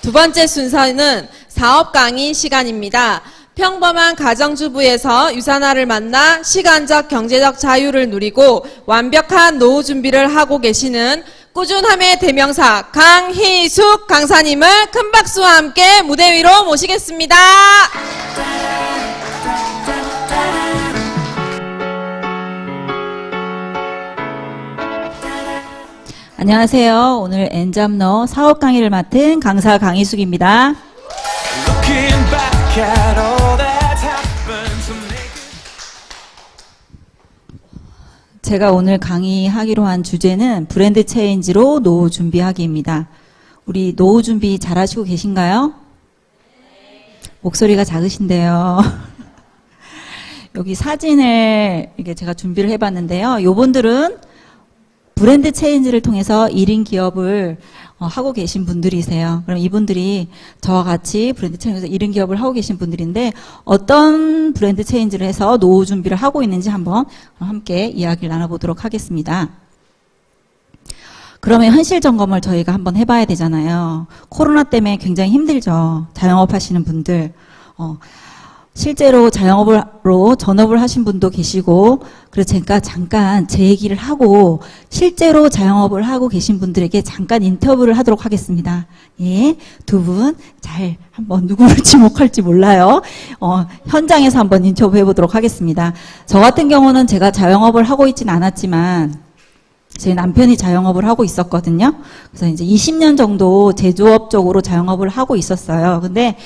두 번째 순서는 사업 강의 시간입니다. 평범한 가정주부에서 유산화를 만나 시간적 경제적 자유를 누리고 완벽한 노후 준비를 하고 계시는 꾸준함의 대명사 강희숙 강사님을 큰 박수와 함께 무대 위로 모시겠습니다. 안녕하세요. 오늘 엔잡너 사업 강의를 맡은 강사 강희숙입니다. 제가 오늘 강의하기로 한 주제는 브랜드 체인지로 노후 준비하기입니다. 우리 노후 준비 잘 하시고 계신가요? 목소리가 작으신데요. 여기 사진을 이렇게 제가 준비를 해봤는데요. 요분들은 브랜드 체인지를 통해서 1인 기업을 하고 계신 분들이세요. 그럼 이분들이 저와 같이 브랜드 체인지에서 1인 기업을 하고 계신 분들인데 어떤 브랜드 체인지를 해서 노후 준비를 하고 있는지 한번 함께 이야기를 나눠보도록 하겠습니다. 그러면 현실 점검을 저희가 한번 해봐야 되잖아요. 코로나 때문에 굉장히 힘들죠. 자영업 하시는 분들. 실제로 자영업으로 전업을 하신 분도 계시고, 그래서 제가 잠깐 제 얘기를 하고 실제로 자영업을 하고 계신 분들에게 잠깐 인터뷰를 하도록 하겠습니다. 예, 두 분 잘 한번 누구를 지목할지 몰라요. 현장에서 한번 인터뷰 해보도록 하겠습니다. 저 같은 경우는 제가 자영업을 하고 있진 않았지만 제 남편이 자영업을 하고 있었거든요. 그래서 이제 20년 정도 제조업 쪽으로 자영업을 하고 있었어요. 근데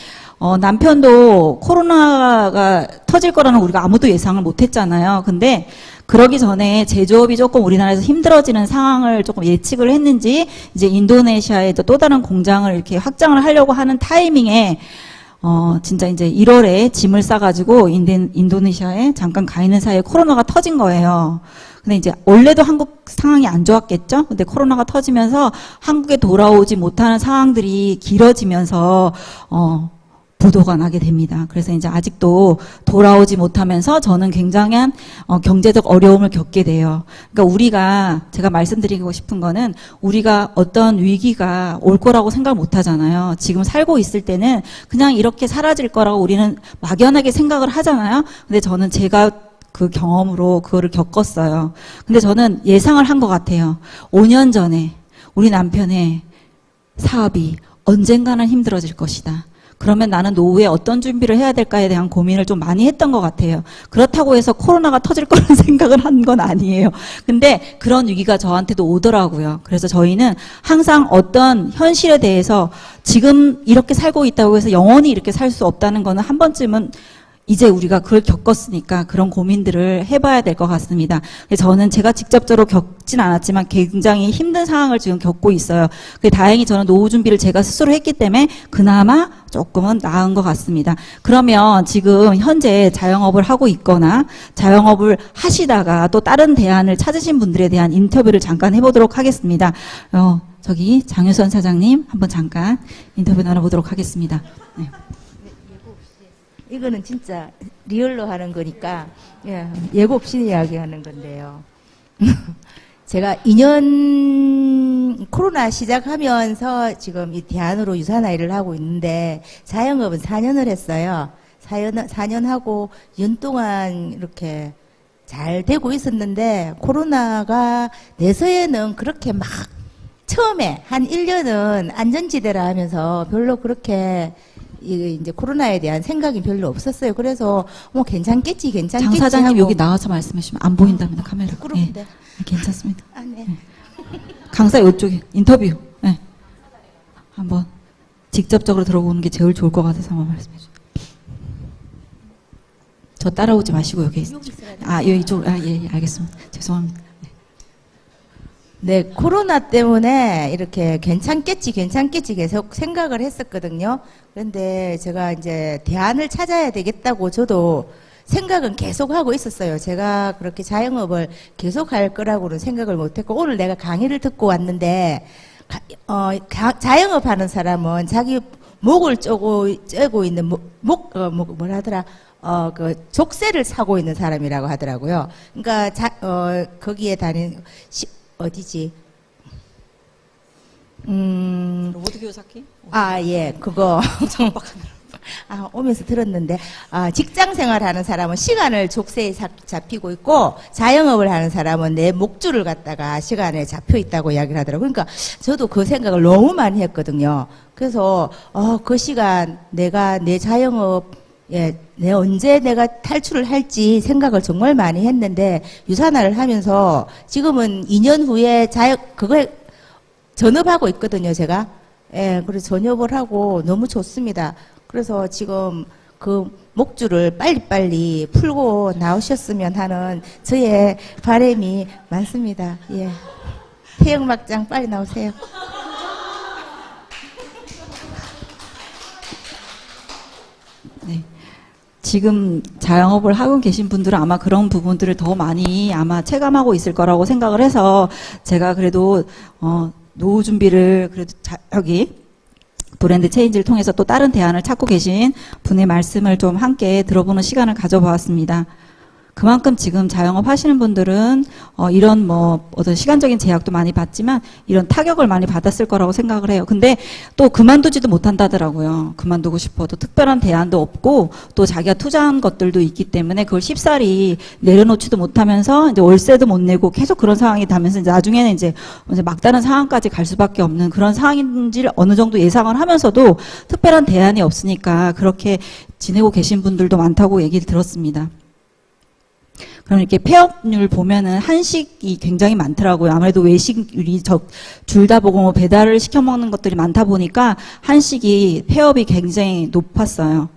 남편도 코로나가 터질 거라는 우리가 아무도 예상을 못 했잖아요. 근데 그러기 전에 제조업이 조금 우리나라에서 힘들어지는 상황을 조금 예측을 했는지 이제 인도네시아에도 또 다른 공장을 이렇게 확장을 하려고 하는 타이밍에 진짜 이제 1월에 짐을 싸가지고 인도네시아에 잠깐 가 있는 사이에 코로나가 터진 거예요. 근데 이제 원래도 한국 상황이 안 좋았겠죠? 근데 코로나가 터지면서 한국에 돌아오지 못하는 상황들이 길어지면서 부도가 나게 됩니다. 그래서 이제 아직도 돌아오지 못하면서 저는 굉장한 경제적 어려움을 겪게 돼요. 그러니까 제가 말씀드리고 싶은 거는 우리가 어떤 위기가 올 거라고 생각 못 하잖아요. 지금 살고 있을 때는 그냥 이렇게 사라질 거라고 우리는 막연하게 생각을 하잖아요. 근데 저는 제가 그 경험으로 그거를 겪었어요. 근데 저는 예상을 한 것 같아요. 5년 전에 우리 남편의 사업이 언젠가는 힘들어질 것이다. 그러면 나는 노후에 어떤 준비를 해야 될까에 대한 고민을 좀 많이 했던 것 같아요. 그렇다고 해서 코로나가 터질 거라는 생각을 한 건 아니에요. 근데 그런 위기가 저한테도 오더라고요. 그래서 저희는 항상 어떤 현실에 대해서 지금 이렇게 살고 있다고 해서 영원히 이렇게 살 수 없다는 거는 한 번쯤은 이제 우리가 그걸 겪었으니까 그런 고민들을 해봐야 될 것 같습니다. 저는 제가 직접적으로 겪진 않았지만 굉장히 힘든 상황을 지금 겪고 있어요. 다행히 저는 노후 준비를 제가 스스로 했기 때문에 그나마 조금은 나은 것 같습니다. 그러면 지금 현재 자영업을 하고 있거나 자영업을 하시다가 또 다른 대안을 찾으신 분들에 대한 인터뷰를 잠깐 해보도록 하겠습니다. 저기 장유선 사장님 한번 잠깐 인터뷰 나눠보도록 하겠습니다. 네. 이거는 진짜 리얼로 하는 거니까 예고 없이 이야기하는 건데요. 제가 2년 코로나 시작하면서 지금 이 대안으로 유산화 일을 하고 있는데 자영업은 4년을 했어요. 4년 하고 연 동안 이렇게 잘 되고 있었는데 코로나가 내서에는 그렇게 막 처음에 한 1년은 안전지대라 하면서 별로 그렇게 이제 코로나에 대한 생각이 별로 없었어요. 그래서 뭐 괜찮겠지 장 사장님 하고. 여기 나와서 말씀하시면 안 보인답니다. 카메라. 부끄러운데. 네, 괜찮습니다. 아, 네. 네. 강사 이쪽에 인터뷰. 네. 한번 직접적으로 들어보는 게 제일 좋을 것 같아서 한번 말씀해 주세요. 저 따라오지 마시고 여기 이쪽 예, 알겠습니다. 죄송합니다. 네, 코로나 때문에 이렇게 괜찮겠지 계속 생각을 했었거든요. 그런데 제가 이제 대안을 찾아야 되겠다고 저도 생각은 계속 하고 있었어요. 제가 그렇게 자영업을 계속 할 거라고는 생각을 못 했고, 오늘 내가 강의를 듣고 왔는데, 자영업 하는 사람은 자기 목을 쬐고 있는 뭐라더라, 그 족쇄를 사고 있는 사람이라고 하더라고요. 그러니까 거기에 다닌 어디지? 로보트 교사키? 아, 예, 그거. 오면서 들었는데, 직장 생활하는 사람은 시간을 족쇄에 잡히고 있고, 자영업을 하는 사람은 내 목줄을 갖다가 시간에 잡혀 있다고 이야기를 하더라고요. 그러니까 저도 그 생각을 너무 많이 했거든요. 그래서, 그 시간 내가 내 자영업, 내 언제 내가 탈출을 할지 생각을 정말 많이 했는데, 유산화를 하면서 지금은 2년 후에 그걸 전업하고 있거든요, 제가. 예, 그래서 전업을 하고 너무 좋습니다. 그래서 지금 그 목줄을 빨리빨리 풀고 나오셨으면 하는 저의 바람이 많습니다. 예. 태영막장 빨리 나오세요. 네. 지금 자영업을 하고 계신 분들은 아마 그런 부분들을 더 많이 아마 체감하고 있을 거라고 생각을 해서 제가 그래도 노후 준비를 그래도 여기 브랜드 체인지를 통해서 또 다른 대안을 찾고 계신 분의 말씀을 좀 함께 들어보는 시간을 가져보았습니다. 그만큼 지금 자영업 하시는 분들은 이런 어떤 시간적인 제약도 많이 받지만 이런 타격을 많이 받았을 거라고 생각을 해요. 근데 또 그만두지도 못한다더라고요. 그만두고 싶어도 특별한 대안도 없고 또 자기가 투자한 것들도 있기 때문에 그걸 쉽사리 내려놓지도 못하면서 이제 월세도 못 내고 계속 그런 상황이 되면서 나중에는 이제 막다른 상황까지 갈 수밖에 없는 그런 상황인지를 어느 정도 예상을 하면서도 특별한 대안이 없으니까 그렇게 지내고 계신 분들도 많다고 얘기를 들었습니다. 그럼 이렇게 폐업률 보면은 한식이 굉장히 많더라고요. 아무래도 외식률이 줄다 보고 배달을 시켜 먹는 것들이 많다 보니까 한식이 폐업이 굉장히 높았어요.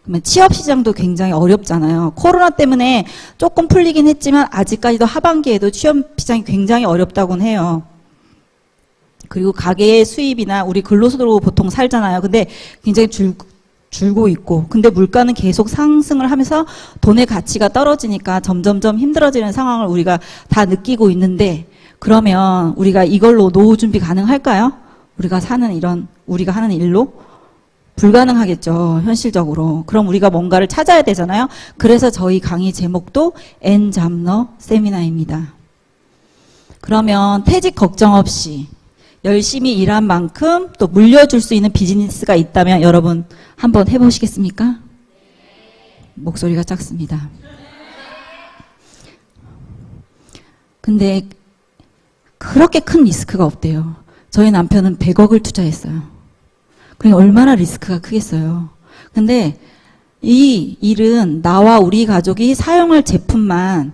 그러면 취업 시장도 굉장히 어렵잖아요. 코로나 때문에 조금 풀리긴 했지만 아직까지도 하반기에도 취업 시장이 굉장히 어렵다고는 해요. 그리고 가게의 수입이나 우리 근로소득으로 보통 살잖아요. 근데 굉장히 줄고 있고 근데 물가는 계속 상승을 하면서 돈의 가치가 떨어지니까 점점점 힘들어지는 상황을 우리가 다 느끼고 있는데 그러면 우리가 이걸로 노후 준비 가능할까요? 우리가 하는 일로? 불가능하겠죠. 현실적으로. 그럼 우리가 뭔가를 찾아야 되잖아요. 그래서 저희 강의 제목도 엔잡러 세미나입니다. 그러면 퇴직 걱정 없이 열심히 일한 만큼 또 물려줄 수 있는 비즈니스가 있다면 여러분 한번 해보시겠습니까? 목소리가 작습니다. 근데 그렇게 큰 리스크가 없대요. 저희 남편은 100억을 투자했어요. 그러니까 얼마나 리스크가 크겠어요. 근데 이 일은 나와 우리 가족이 사용할 제품만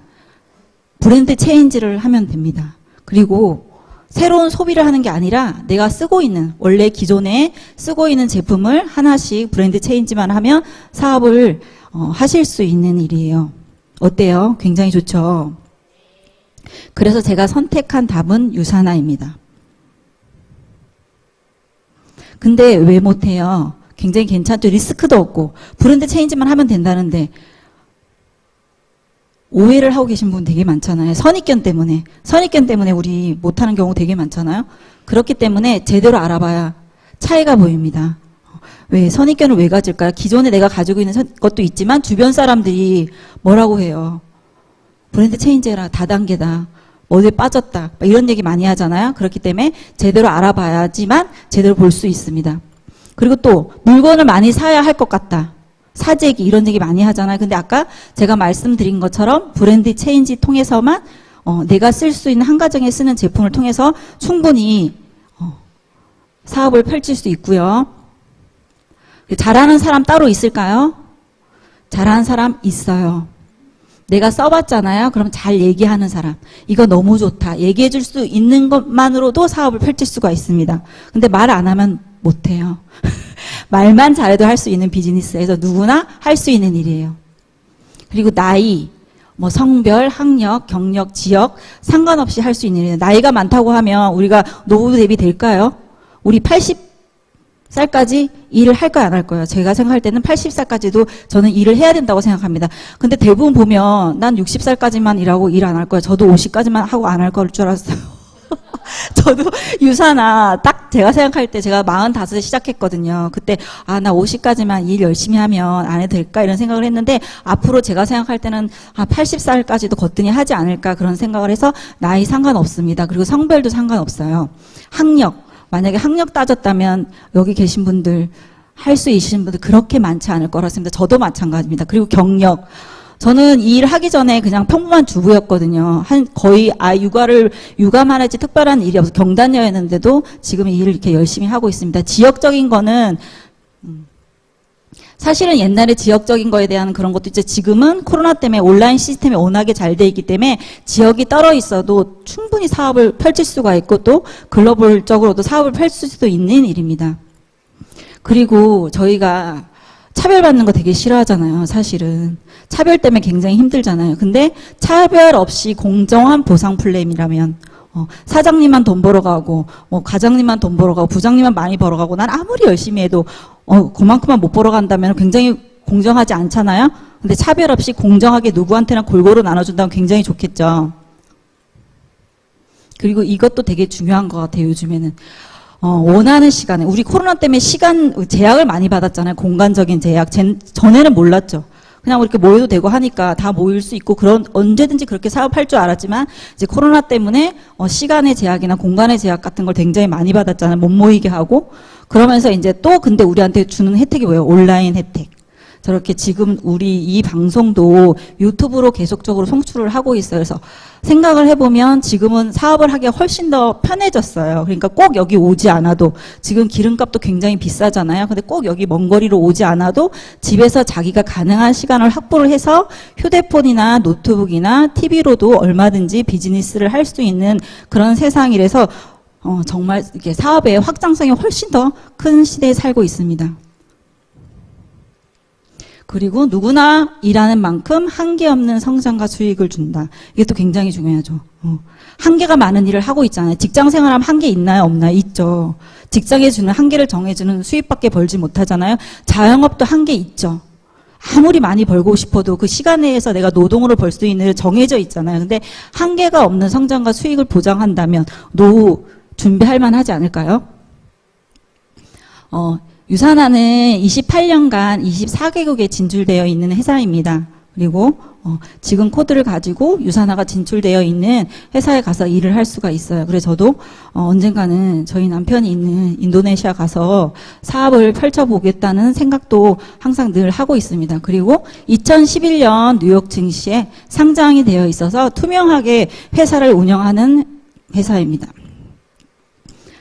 브랜드 체인지를 하면 됩니다. 그리고 새로운 소비를 하는 게 아니라 내가 쓰고 있는 원래 기존에 쓰고 있는 제품을 하나씩 브랜드 체인지만 하면 사업을 하실 수 있는 일이에요. 어때요? 굉장히 좋죠. 그래서 제가 선택한 답은 유산화입니다. 근데 왜 못해요? 굉장히 괜찮죠. 리스크도 없고 브랜드 체인지만 하면 된다는데 오해를 하고 계신 분 되게 많잖아요. 선입견 때문에 우리 못하는 경우 되게 많잖아요. 그렇기 때문에 제대로 알아봐야 차이가 보입니다. 왜 선입견을 왜 가질까요? 기존에 내가 가지고 있는 것도 있지만 주변 사람들이 뭐라고 해요. 브랜드 체인지라 다단계다. 어디에 빠졌다. 이런 얘기 많이 하잖아요. 그렇기 때문에 제대로 알아봐야지만 제대로 볼 수 있습니다. 그리고 또 물건을 많이 사야 할 것 같다. 사재기 이런 얘기 많이 하잖아요. 근데 아까 제가 말씀드린 것처럼 브랜드 체인지 통해서만 내가 쓸 수 있는 한 가정에 쓰는 제품을 통해서 충분히 사업을 펼칠 수 있고요. 잘하는 사람 따로 있을까요? 잘하는 사람 있어요. 내가 써봤잖아요. 그럼 잘 얘기하는 사람. 이거 너무 좋다. 얘기해 줄 수 있는 것만으로도 사업을 펼칠 수가 있습니다. 근데 말 안 하면 못해요. 말만 잘해도 할 수 있는 비즈니스에서 누구나 할 수 있는 일이에요. 그리고 나이, 성별, 학력, 경력, 지역 상관없이 할 수 있는 일이에요. 나이가 많다고 하면 우리가 노후 대비 될까요? 우리 80살까지 일을 할까요? 안 할까요? 제가 생각할 때는 80살까지도 저는 일을 해야 된다고 생각합니다. 근데 대부분 보면 난 60살까지만 일하고 일 안 할 거야. 저도 50까지만 하고 안 할 걸 줄 알았어요. 저도 유산화 딱 제가 생각할 때 제가 45에 시작했거든요. 그때 나 50까지만 일 열심히 하면 안 해도 될까 이런 생각을 했는데 앞으로 제가 생각할 때는 80살까지도 거뜬히 하지 않을까 그런 생각을 해서 나이 상관없습니다. 그리고 성별도 상관없어요. 학력 만약에 학력 따졌다면 여기 계신 분들, 할 수 있으신 분들 그렇게 많지 않을 거라 생각합니다. 저도 마찬가지입니다. 그리고 경력. 저는 이 일 하기 전에 그냥 평범한 주부였거든요. 거의 육아만 했지 특별한 일이 없어 경단녀였는데도 지금 이 일을 이렇게 열심히 하고 있습니다. 지역적인 거는, 사실은 옛날에 지역적인 거에 대한 그런 것도 이제 지금은 코로나 때문에 온라인 시스템이 워낙에 잘 돼 있기 때문에 지역이 떨어 있어도 충분히 사업을 펼칠 수가 있고 또 글로벌적으로도 사업을 펼칠 수도 있는 일입니다. 그리고 저희가 차별받는 거 되게 싫어하잖아요, 사실은. 차별 때문에 굉장히 힘들잖아요. 근데 차별 없이 공정한 보상 플랜이라면, 사장님만 돈 벌어가고, 과장님만 돈 벌어가고, 부장님만 많이 벌어가고, 난 아무리 열심히 해도, 그만큼만 못 벌어간다면 굉장히 공정하지 않잖아요? 근데 차별 없이 공정하게 누구한테나 골고루 나눠준다면 굉장히 좋겠죠. 그리고 이것도 되게 중요한 것 같아요, 요즘에는. 원하는 시간에, 우리 코로나 때문에 시간 제약을 많이 받았잖아요. 공간적인 제약. 전에는 몰랐죠. 그냥 이렇게 모여도 되고 하니까 다 모일 수 있고 언제든지 그렇게 사업할 줄 알았지만 이제 코로나 때문에 시간의 제약이나 공간의 제약 같은 걸 굉장히 많이 받았잖아요. 못 모이게 하고. 그러면서 이제 또 근데 우리한테 주는 혜택이 뭐예요? 온라인 혜택. 저렇게 지금 우리 이 방송도 유튜브로 계속적으로 송출을 하고 있어요. 그래서 생각을 해보면 지금은 사업을 하기가 훨씬 더 편해졌어요. 그러니까 꼭 여기 오지 않아도, 지금 기름값도 굉장히 비싸잖아요. 근데 꼭 여기 먼 거리로 오지 않아도 집에서 자기가 가능한 시간을 확보를 해서 휴대폰이나 노트북이나 TV로도 얼마든지 비즈니스를 할 수 있는 그런 세상이라서 정말 이렇게 사업의 확장성이 훨씬 더 큰 시대에 살고 있습니다. 그리고 누구나 일하는 만큼 한계 없는 성장과 수익을 준다. 이게 또 굉장히 중요하죠. 한계가 많은 일을 하고 있잖아요. 직장 생활하면 한계 있나요? 없나요? 있죠. 직장에 주는 한계를 정해주는 수입밖에 벌지 못하잖아요. 자영업도 한계 있죠. 아무리 많이 벌고 싶어도 그 시간 내에서 내가 노동으로 벌 수 있는 일 정해져 있잖아요. 근데 한계가 없는 성장과 수익을 보장한다면 노후 준비할 만하지 않을까요? 유산하는 28년간 24개국에 진출되어 있는 회사입니다. 그리고 지금 코드를 가지고 유산화가 진출되어 있는 회사에 가서 일을 할 수가 있어요. 그래서 저도 언젠가는 저희 남편이 있는 인도네시아 가서 사업을 펼쳐보겠다는 생각도 항상 늘 하고 있습니다. 그리고 2011년 뉴욕 증시에 상장이 되어 있어서 투명하게 회사를 운영하는 회사입니다.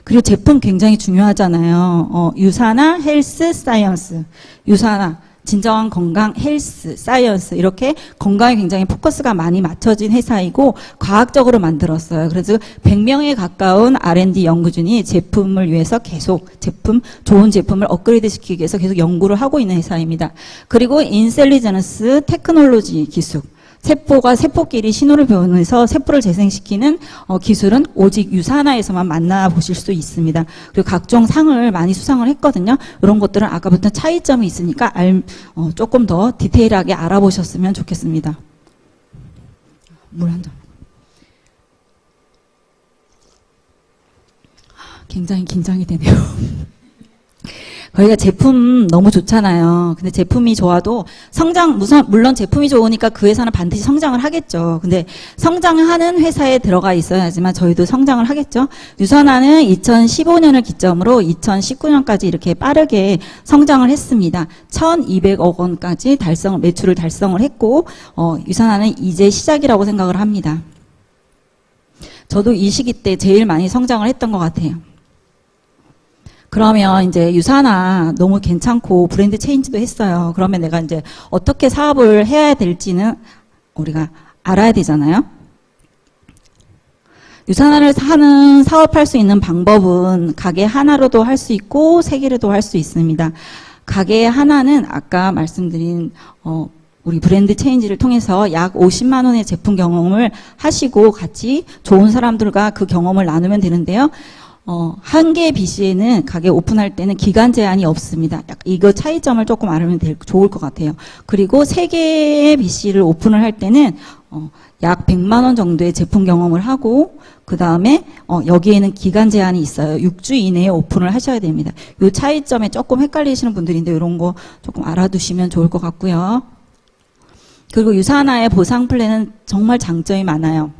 그리고 제품 굉장히 중요하잖아요. 유산화, 헬스, 사이언스. 유산화, 진정한 건강, 헬스, 사이언스. 이렇게 건강에 굉장히 포커스가 많이 맞춰진 회사이고 과학적으로 만들었어요. 그래서 100명에 가까운 R&D 연구진이 제품을 위해서 계속 좋은 제품을 업그레이드 시키기 위해서 계속 연구를 하고 있는 회사입니다. 그리고 인셀리전스 테크놀로지 기술. 세포가 세포끼리 신호를 보내서 세포를 재생시키는 기술은 오직 유산화에서만 만나보실 수 있습니다. 그리고 각종 상을 많이 수상을 했거든요. 이런 것들은 아까부터 차이점이 있으니까 조금 더 디테일하게 알아보셨으면 좋겠습니다. 물 한 잔. 굉장히 긴장이 되네요. 저희가 제품 너무 좋잖아요. 근데 제품이 좋아도 물론 제품이 좋으니까 그 회사는 반드시 성장을 하겠죠. 근데 성장하는 회사에 들어가 있어야지만 저희도 성장을 하겠죠. 유산화는 2015년을 기점으로 2019년까지 이렇게 빠르게 성장을 했습니다. 1,200억 원까지 매출을 달성을 했고, 유산화는 이제 시작이라고 생각을 합니다. 저도 이 시기 때 제일 많이 성장을 했던 것 같아요. 그러면 이제 유산화 너무 괜찮고 브랜드 체인지도 했어요. 그러면 내가 이제 어떻게 사업을 해야 될지는 우리가 알아야 되잖아요. 유산화를 사업할 수 있는 방법은 가게 하나로도 할 수 있고 3개로도 할 수 있습니다. 가게 하나는 아까 말씀드린 우리 브랜드 체인지를 통해서 약 50만 원의 제품 경험을 하시고 같이 좋은 사람들과 그 경험을 나누면 되는데요. 한 개의 BC에는 가게 오픈할 때는 기간 제한이 없습니다. 이거 차이점을 조금 알면 좋을 것 같아요. 그리고 3개의 BC를 오픈을 할 때는 약 100만 원 정도의 제품 경험을 하고 그 다음에 여기에는 기간 제한이 있어요. 6주 이내에 오픈을 하셔야 됩니다. 이 차이점에 조금 헷갈리시는 분들인데 이런 거 조금 알아두시면 좋을 것 같고요. 그리고 유산화의 보상 플랜은 정말 장점이 많아요.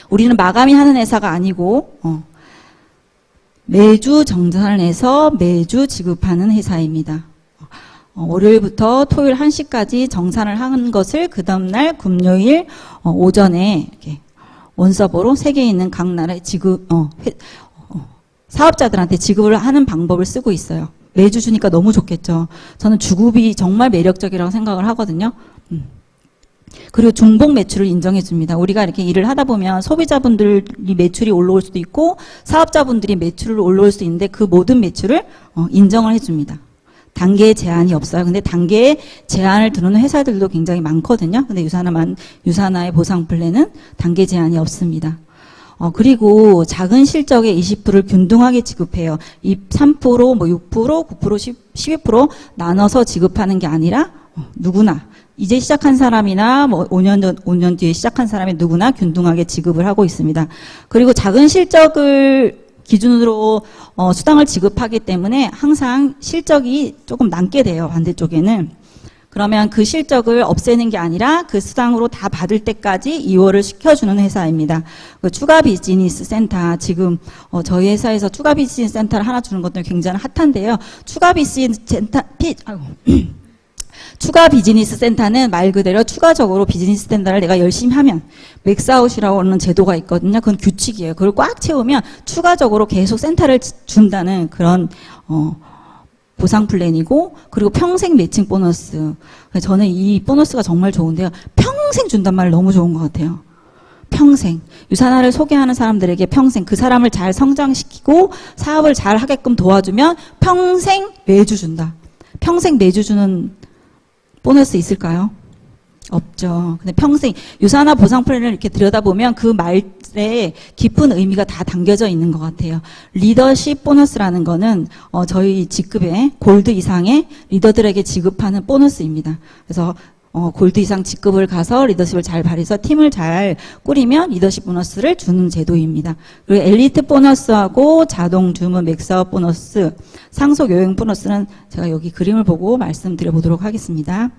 우리는 마감이 하는 회사가 아니고 매주 정산을 해서 매주 지급하는 회사입니다. 월요일부터 토요일 1시까지 정산을 한 것을 그 다음날 금요일 오전에 이렇게 원서버로 3개 있는 각 나라의 사업자들한테 지급을 하는 방법을 쓰고 있어요. 매주 주니까 너무 좋겠죠. 저는 주급이 정말 매력적이라고 생각을 하거든요. 그리고 중복 매출을 인정해 줍니다. 우리가 이렇게 일을 하다 보면 소비자분들이 매출이 올라올 수도 있고 사업자분들이 매출을 올라올 수도 있는데 그 모든 매출을 인정을 해 줍니다. 단계에 제한이 없어요. 근데 단계에 제한을 두는 회사들도 굉장히 많거든요. 근데 유사나의 보상 플랜은 단계 제한이 없습니다. 그리고 작은 실적의 20%를 균등하게 지급해요. 3%, 6%, 9%, 12% 나눠서 지급하는 게 아니라 누구나 이제 시작한 사람이나 5년 뒤에 시작한 사람이 누구나 균등하게 지급을 하고 있습니다. 그리고 작은 실적을 기준으로 수당을 지급하기 때문에 항상 실적이 조금 남게 돼요. 반대쪽에는. 그러면 그 실적을 없애는 게 아니라 그 수당으로 다 받을 때까지 이월을 시켜주는 회사입니다. 그 추가 비즈니스 센터, 지금 저희 회사에서 추가 비즈니스 센터를 하나 주는 것도 굉장히 핫한데요. 추가 비즈니스 센터, 추가 비즈니스 센터는 말 그대로 추가적으로 비즈니스 센터를 내가 열심히 하면 맥스아웃이라고 하는 제도가 있거든요. 그건 규칙이에요. 그걸 꽉 채우면 추가적으로 계속 센터를 준다는 그런 보상 플랜이고, 그리고 평생 매칭 보너스. 저는 이 보너스가 정말 좋은데요. 평생 준단 말 너무 좋은 것 같아요. 평생. 유산화를 소개하는 사람들에게 평생 그 사람을 잘 성장시키고 사업을 잘 하게끔 도와주면 평생 매주 준다. 평생 매주 주는 보너스 있을까요? 없죠. 근데 평생 유산화 보상 플랜을 이렇게 들여다보면 그 말에 깊은 의미가 다 담겨져 있는 것 같아요. 리더십 보너스라는 거는 저희 직급의 골드 이상의 리더들에게 지급하는 보너스입니다. 그래서 골드 이상 직급을 가서 리더십을 잘 발휘해서 팀을 잘 꾸리면 리더십 보너스를 주는 제도입니다. 그리고 엘리트 보너스하고 자동 주문 맥스아웃 보너스, 상속 요행 보너스는 제가 여기 그림을 보고 말씀드려 보도록 하겠습니다.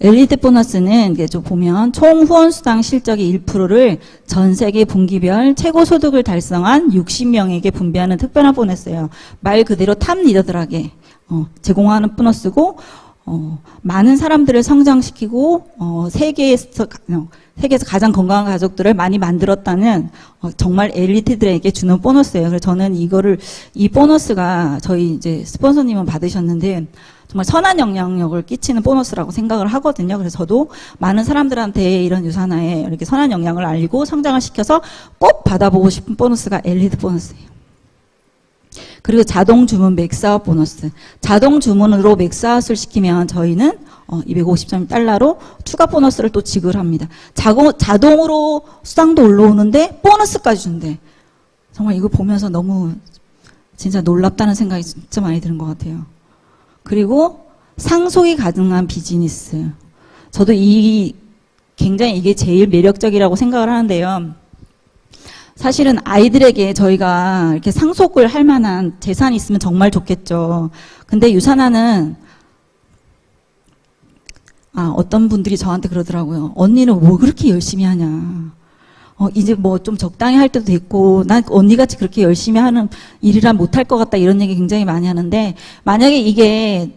엘리트 보너스는 이게 좀 보면 총 후원 수당 실적의 1%를 전 세계 분기별 최고 소득을 달성한 60명에게 분배하는 특별한 보너스예요. 말 그대로 탑 리더들에게 제공하는 보너스고, 많은 사람들을 성장시키고 세계에서 가장 건강한 가족들을 많이 만들었다는 정말 엘리트들에게 주는 보너스예요. 그래서 저는 이 보너스가 저희 이제 스폰서님은 받으셨는데 정말 선한 영향력을 끼치는 보너스라고 생각을 하거든요. 그래서 저도 많은 사람들한테 이런 유산화에 이렇게 선한 영향을 알리고 성장을 시켜서 꼭 받아보고 싶은 보너스가 엘리트 보너스예요. 그리고 자동 주문 맥스아웃 보너스. 자동 주문으로 맥스아웃을 시키면 저희는 250달러로 추가 보너스를 또 지급합니다. 자동으로 수당도 올라오는데 보너스까지 준대. 정말 이거 보면서 너무 진짜 놀랍다는 생각이 진짜 많이 드는 것 같아요. 그리고 상속이 가능한 비즈니스. 저도 굉장히 이게 제일 매력적이라고 생각을 하는데요. 사실은 아이들에게 저희가 이렇게 상속을 할 만한 재산이 있으면 정말 좋겠죠. 근데 유산화는 어떤 분들이 저한테 그러더라고요. 언니는 뭐 그렇게 열심히 하냐. 이제 뭐 좀 적당히 할 때도 됐고, 난 언니같이 그렇게 열심히 하는 일이란 못할 것 같다, 이런 얘기 굉장히 많이 하는데, 만약에 이게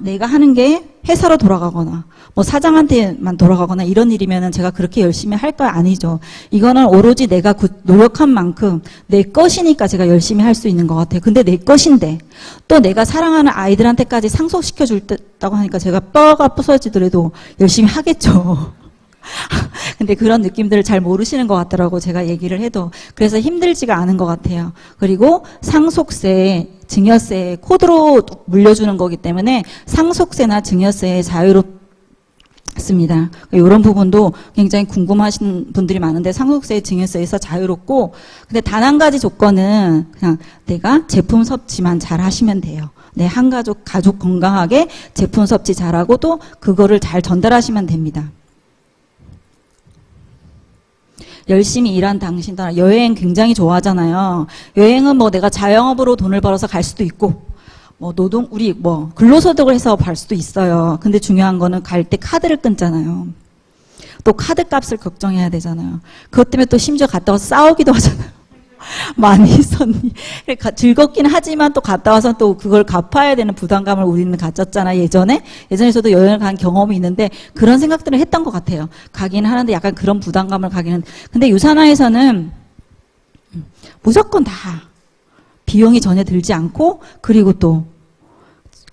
내가 하는 게 회사로 돌아가거나 뭐 사장한테만 돌아가거나 이런 일이면은 제가 그렇게 열심히 할 거 아니죠. 이거는 오로지 내가 노력한 만큼 내 것이니까 제가 열심히 할 수 있는 것 같아요. 근데 내 것인데 또 내가 사랑하는 아이들한테까지 상속시켜 줄다고 하니까 제가 뼈가 부서지더라도 열심히 하겠죠. 근데 그런 느낌들을 잘 모르시는 것 같더라고, 제가 얘기를 해도. 그래서 힘들지가 않은 것 같아요. 그리고 상속세, 증여세 코드로 물려주는 거기 때문에 상속세나 증여세에 자유롭습니다. 이런 부분도 굉장히 궁금하신 분들이 많은데, 상속세, 증여세에서 자유롭고, 근데 단 한 가지 조건은 그냥 내가 제품 섭취만 잘 하시면 돼요. 내 한 가족 건강하게 제품 섭취 잘하고 또 그거를 잘 전달하시면 됩니다. 열심히 일한 당신들, 여행 굉장히 좋아하잖아요. 여행은 뭐 내가 자영업으로 돈을 벌어서 갈 수도 있고, 우리 근로소득을 해서 갈 수도 있어요. 근데 중요한 거는 갈 때 카드를 끊잖아요. 또 카드 값을 걱정해야 되잖아요. 그것 때문에 또 심지어 갔다 와서 싸우기도 하잖아요. 많이 있었니? 즐겁긴 하지만 또 갔다 와서 또 그걸 갚아야 되는 부담감을 우리는 가졌잖아, 예전에. 예전에 저도 여행을 간 경험이 있는데 그런 생각들을 했던 것 같아요. 가긴 하는데 약간 그런 부담감을 가기는. 근데 유산화에서는 무조건 다 비용이 전혀 들지 않고 그리고 또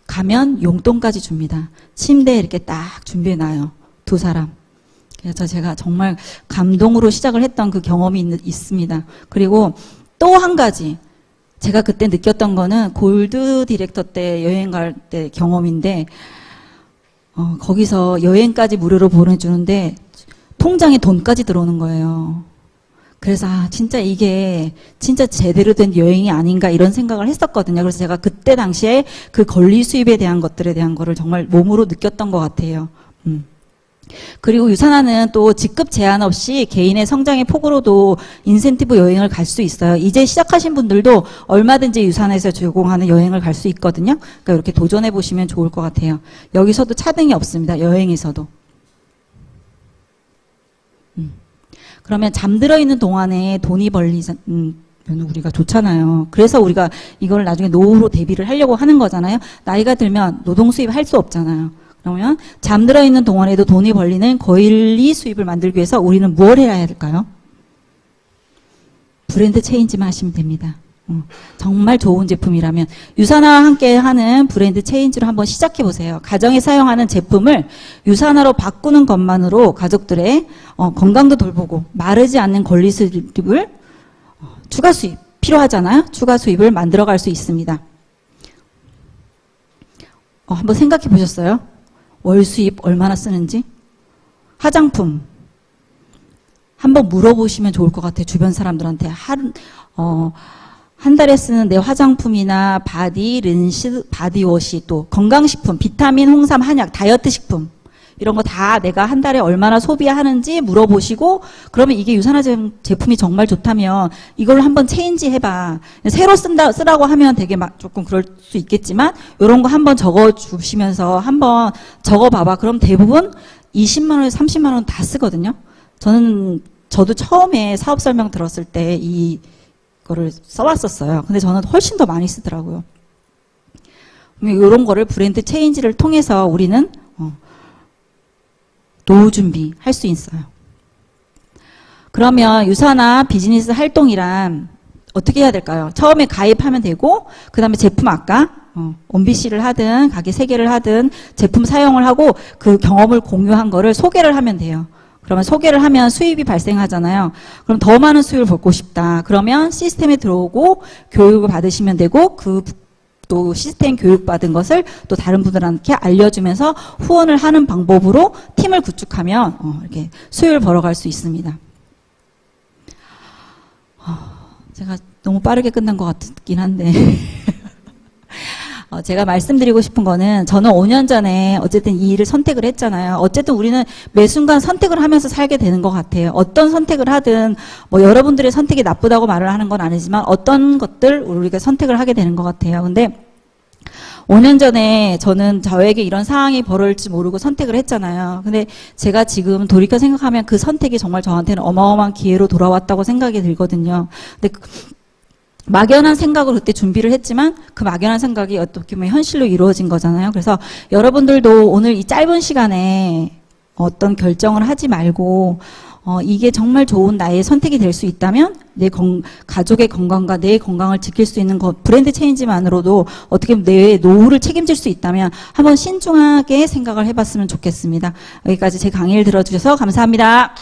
가면 용돈까지 줍니다. 침대에 이렇게 딱 준비해놔요. 두 사람. 그래서 제가 정말 감동으로 시작을 했던 그 경험이 있습니다. 그리고 또 한 가지 제가 그때 느꼈던 거는 골드 디렉터 때 여행 갈 때 경험인데 거기서 여행까지 무료로 보내주는데 통장에 돈까지 들어오는 거예요. 그래서 진짜 이게 진짜 제대로 된 여행이 아닌가 이런 생각을 했었거든요. 그래서 제가 그때 당시에 그 권리 수입에 대한 것들에 대한 거를 정말 몸으로 느꼈던 것 같아요. 그리고 유산화는 또 직급 제한 없이 개인의 성장의 폭으로도 인센티브 여행을 갈 수 있어요. 이제 시작하신 분들도 얼마든지 유산화에서 제공하는 여행을 갈 수 있거든요. 그러니까 이렇게 도전해 보시면 좋을 것 같아요. 여기서도 차등이 없습니다. 여행에서도. 그러면 잠들어 있는 동안에 돈이 벌리면 우리가 좋잖아요. 그래서 우리가 이걸 나중에 노후로 대비를 하려고 하는 거잖아요. 나이가 들면 노동 수입 할 수 없잖아요. 그러면 잠들어 있는 동안에도 돈이 벌리는 권리 수입을 만들기 위해서 우리는 뭘 해야 할까요? 브랜드 체인지만 하시면 됩니다. 정말 좋은 제품이라면 유산화와 함께 하는 브랜드 체인지로 한번 시작해 보세요. 가정에 사용하는 제품을 유산화로 바꾸는 것만으로 가족들의 건강도 돌보고 마르지 않는 권리 수입을 추가 수입 필요하잖아요. 추가 수입을 만들어 갈 수 있습니다. 한번 생각해 보셨어요? 월 수입 얼마나 쓰는지? 화장품 한번 물어보시면 좋을 것 같아요. 주변 사람들한테 한 달에 쓰는 내 화장품이나 바디, 린스, 바디워시, 또 건강식품, 비타민, 홍삼, 한약, 다이어트 식품 이런 거 다 내가 한 달에 얼마나 소비하는지 물어보시고 그러면 이게 유산화 제품이 정말 좋다면 이걸 한번 체인지 해봐. 새로 쓰라고 하면 되게 조금 그럴 수 있겠지만 이런 거 한번 적어주시면서 한번 적어봐봐. 그럼 대부분 20만 원, 30만 원 다 쓰거든요. 저도 처음에 사업 설명 들었을 때 이거를 써왔었어요. 근데 저는 훨씬 더 많이 쓰더라고요. 이런 거를 브랜드 체인지를 통해서 우리는 노후 준비 할 수 있어요. 그러면 유산화 비즈니스 활동이란 어떻게 해야 될까요? 처음에 가입하면 되고 그 다음에 제품 아까 MBC를 하든 가게 3개를 하든 제품 사용을 하고 그 경험을 공유한 거를 소개를 하면 돼요. 그러면 소개를 하면 수입이 발생하잖아요. 그럼 더 많은 수익을 벌고 싶다. 그러면 시스템에 들어오고 교육을 받으시면 되고 또 시스템 교육받은 것을 또 다른 분들한테 알려주면서 후원을 하는 방법으로 팀을 구축하면 이렇게 수익을 벌어갈 수 있습니다. 제가 너무 빠르게 끝난 것 같긴 한데 제가 말씀드리고 싶은 거는 저는 5년 전에 어쨌든 이 일을 선택을 했잖아요. 어쨌든 우리는 매 순간 선택을 하면서 살게 되는 것 같아요. 어떤 선택을 하든 뭐 여러분들의 선택이 나쁘다고 말을 하는 건 아니지만 어떤 것들 우리가 선택을 하게 되는 것 같아요. 근데 5년 전에 저는 저에게 이런 상황이 벌어질지 모르고 선택을 했잖아요. 근데 제가 지금 돌이켜 생각하면 그 선택이 정말 저한테는 어마어마한 기회로 돌아왔다고 생각이 들거든요. 근데 막연한 생각으로 그때 준비를 했지만 그 막연한 생각이 어떻게 보면 현실로 이루어진 거잖아요. 그래서 여러분들도 오늘 이 짧은 시간에 어떤 결정을 하지 말고 이게 정말 좋은 나의 선택이 될 수 있다면 내 가족의 건강과 내 건강을 지킬 수 있는 것 브랜드 체인지만으로도 어떻게 보면 내 노후를 책임질 수 있다면 한번 신중하게 생각을 해봤으면 좋겠습니다. 여기까지 제 강의를 들어주셔서 감사합니다.